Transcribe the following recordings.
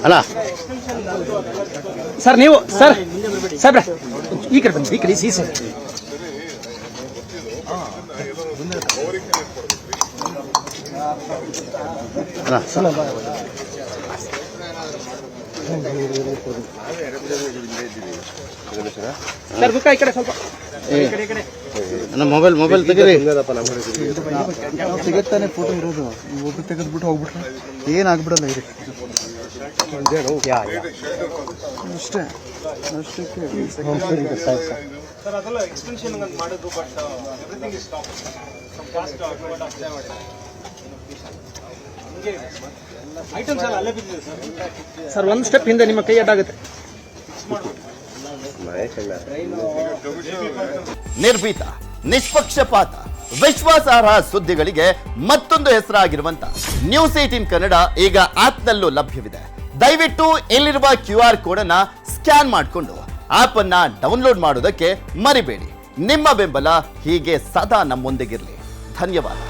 ಅಲ್ಲ ಸರ್ ನೀವು ಸರ್ ಸಾಬ್ರೆ ಈ ಕಡೆ ಬನ್ನಿ, ಈ ಕಡೆ ಸಿ ಸರ್. ಅಲ್ಲ ಸರ್ ಬುಕ್ಕ ಈ ಕಡೆ ಸ್ವಲ್ಪ ಮೊಬೈಲ್ ತೆಗೀರಿ. ಸಿಗತ್ತಾನೆ ಫೋಟೋ ಇರೋದು, ಒಬ್ಬರು ತೆಗೆದ್ಬಿಟ್ಟು ಹೋಗ್ಬಿಟ್ರೆ ಏನಾಗ್ಬಿಡಲ್ಲ ಇರಿ ಅಷ್ಟೇ. ಅಷ್ಟಕ್ಕೆ ಸರ್ ಅದೆಲ್ಲ ಎಕ್ಸ್ಟೆನ್ಷನ್ ಮಾಡಿದ್ರು, but everything is stop fast items ಎಲ್ಲ ಅಲ್ಲೇ ಬಿದ್ದಿದೆ ಸರ್. ಒಂದು ಸ್ಟೆಪ್ ಹಿಂದೆ ನಿಮ್ಮ ಕೈ ಅಡ್ಡಾಗುತ್ತೆ. ನಿರ್ಭೀತ, ನಿಷ್ಪಕ್ಷಪಾತ, ವಿಶ್ವಾಸಾರ್ಹ ಸುದ್ದಿಗಳಿಗೆ ಮತ್ತೊಂದು ಹೆಸರಾಗಿರುವಂತ ನ್ಯೂಸ್ 18 ಕನ್ನಡ ಈಗ ಆಪ್ನಲ್ಲೂ ಲಭ್ಯವಿದೆ. ದಯವಿಟ್ಟು ಇಲ್ಲಿರುವ QR ಕೋಡ್ ಅನ್ನ ಸ್ಕ್ಯಾನ್ ಮಾಡಿಕೊಂಡು ಆಪ್ ಅನ್ನ ಡೌನ್ಲೋಡ್ ಮಾಡೋದಕ್ಕೆ ಮರಿಬೇಡಿ. ನಿಮ್ಮ ಬೆಂಬಲ ಹೀಗೆ ಸದಾ ನಮ್ಮೊಂದಿಗಿರಲಿ. ಧನ್ಯವಾದ.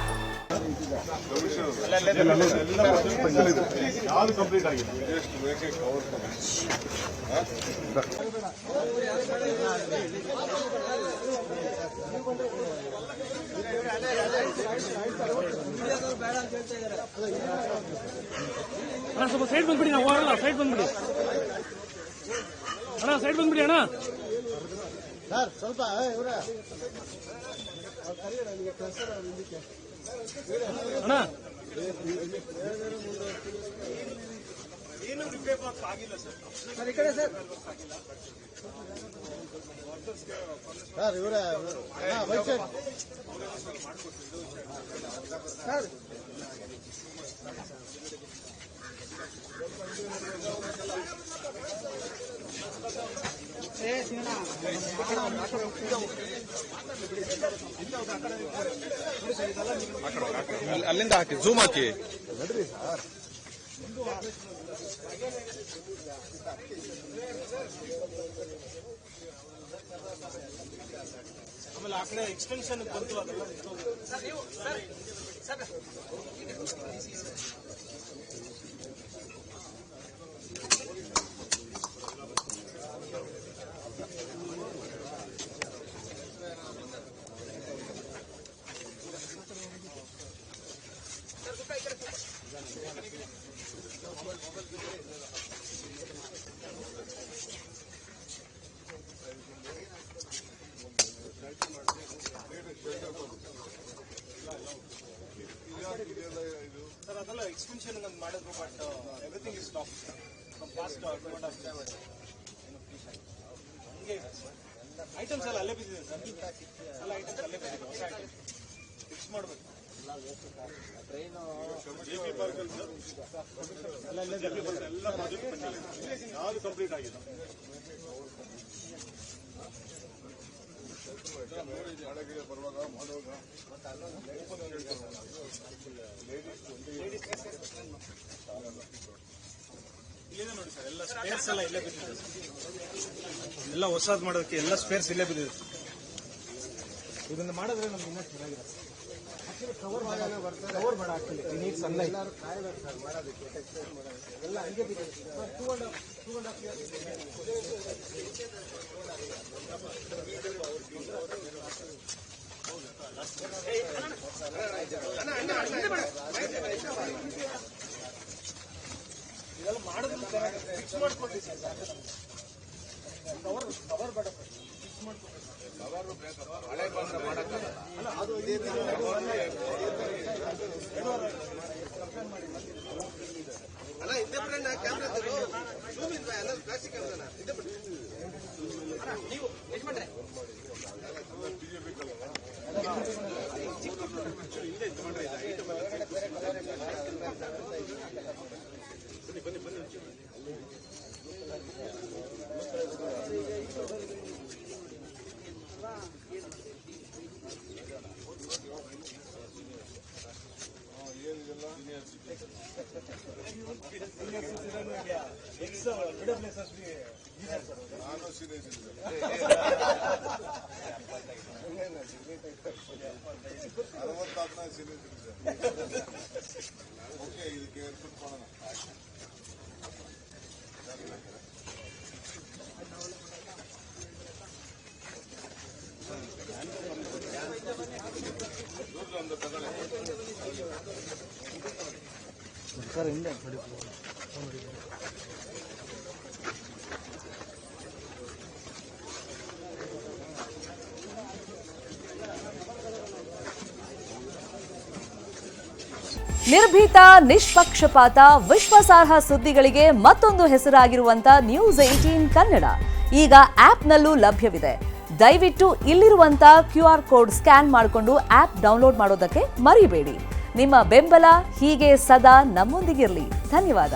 ಅಣ್ಣ ಸ್ವಲ್ಪ ಸೈಡ್ ಬಂದ್ಬಿಡಿ, ನಾವು ಹೋಗಲ್ಲ. ಸೈಡ್ ಬಂದ್ಬಿಡಿ ಅಣ್ಣ, ಸೈಡ್ ಬಂದ್ಬಿಡಿ ಅಣ್ಣ. ಸರ್ ಸ್ವಲ್ಪ ಅಣ್ಣ ಏನು ರಿಪೇರ್ ಆಗಿಲ್ಲ ಸರ್. ಸರ್ ಈ ಕಡೆ ಸರ್. ಸರ್ ಇವರ ವೈಟ್ ಸೈಡ್ ಸರ್. ಅಲ್ಲಿಂದ ಹಾಕಿ, ಝೂಮ್ ಹಾಕಿ. ಆಮೇಲೆ ಆ ಕಡೆ ಎಕ್ಸ್ಟೆನ್ಷನ್ ಬಂತು, ಅದೆಲ್ಲ ಸರ್ ಅದೆಲ್ಲ ಎಕ್ಸ್ಟೆನ್ಷನ್ ಮಾಡಿದ್ರು, but everything is stop fast items ಎಲ್ಲ ಅಲ್ಲೇ ಬಿದ್ದಿದೆ ಸರ್. ಎಲ್ಲ ಐಟಮ್ಸ್ ಅಲ್ಲೇ ಬಿದ್ದಿದೆ. ಹೊಸ ಐಟಮ್ ಫಿಕ್ಸ್ ಮಾಡಬೇಕು. ಎಲ್ಲ ಪ್ರಾಜೆಕ್ಟ್ ಯಾವುದು ಕಂಪ್ಲೀಟ್ ಆಗಿದೆ. ಇಲ್ಲಿದೆ ನೋಡಿ ಸರ್, ಎಲ್ಲ ಸ್ಪೇರ್ಸ್ ಎಲ್ಲ ಇಲ್ಲೇ ಬಿದ್ದಿದೆ. ಎಲ್ಲ ಹೊಸದು ಮಾಡೋದಕ್ಕೆ ಎಲ್ಲ ಸ್ಪೇರ್ಸ್ ಇಲ್ಲೇ ಬಿದ್ದಿದೆ. ಇದನ್ನ ಮಾಡಿದ್ರೆ ನಮ್ಗೆ ಇನ್ನೂ ಚೆನ್ನಾಗಿದೆ. ಕವರ್ ಬೇಡ, ಆಕ್ಚುಲಿ ನೀಟ್ ಸನ್ಲೈಟ್ ಎಲ್ಲ ಹಂಗೆ ಬಿದ್ದಿದೆ. 2.5 years ಇದೆಲ್ಲ ಮಾಡಿದ್ರೆ ಫಿಕ್ಸ್ ಮಾಡ್ಕೊಡ್ತೀವಿ ಸರ್. ಕವರ್ ಬೇಡ, ಫಿಕ್ಸ್ ಮಾಡ್ಕೊಡ್ತೀವಿ. ಅಲ್ಲ ಅದು ಅಲ್ಲ ಇದ್ದೇ ಬಿಡಣ್ಣ, ಕ್ಯಾಮ್ರಾ ಜೂಮ್ ಇಲ್ಲ, ಎಲ್ಲ ಪ್ಲಾಸ್ಟಿಕ್ ಕ್ಯಾಮ್ರಾನ ಇದ್ದೇ ಬಿಡಿ. ನೀವು ಯಜಮಾನ್ರೆ ಹಿಂದೆ ತಗೊಂಡ್ರೆ ಐಟಮ್ ಬನ್ನಿ ಬನ್ನಿ ನಿರ್ಭೀತ, ನಿಷ್ಪಕ್ಷಪಾತ, ವಿಶ್ವಾಸಾರ್ಹ ಸುದ್ದಿಗಳಿಗೆ ಮತ್ತೊಂದು ಹೆಸರಾಗಿರುವಂತ ನ್ಯೂಸ್ 18 ಕನ್ನಡ ಈಗ ಆಪ್ನಲ್ಲೂ ಲಭ್ಯವಿದೆ. ದಯವಿಟ್ಟು ಇಲ್ಲಿರುವಂತ QR ಕೋಡ್ ಸ್ಕ್ಯಾನ್ ಮಾಡಿಕೊಂಡು ಆಪ್ ಡೌನ್ಲೋಡ್ ಮಾಡೋದಕ್ಕೆ ಮರಿಬೇಡಿ. ನಿಮ್ಮ ಬೆಂಬಲ ಹೀಗೆ ಸದಾ ನಮ್ಮೊಂದಿಗಿರಲಿ. ಧನ್ಯವಾದ.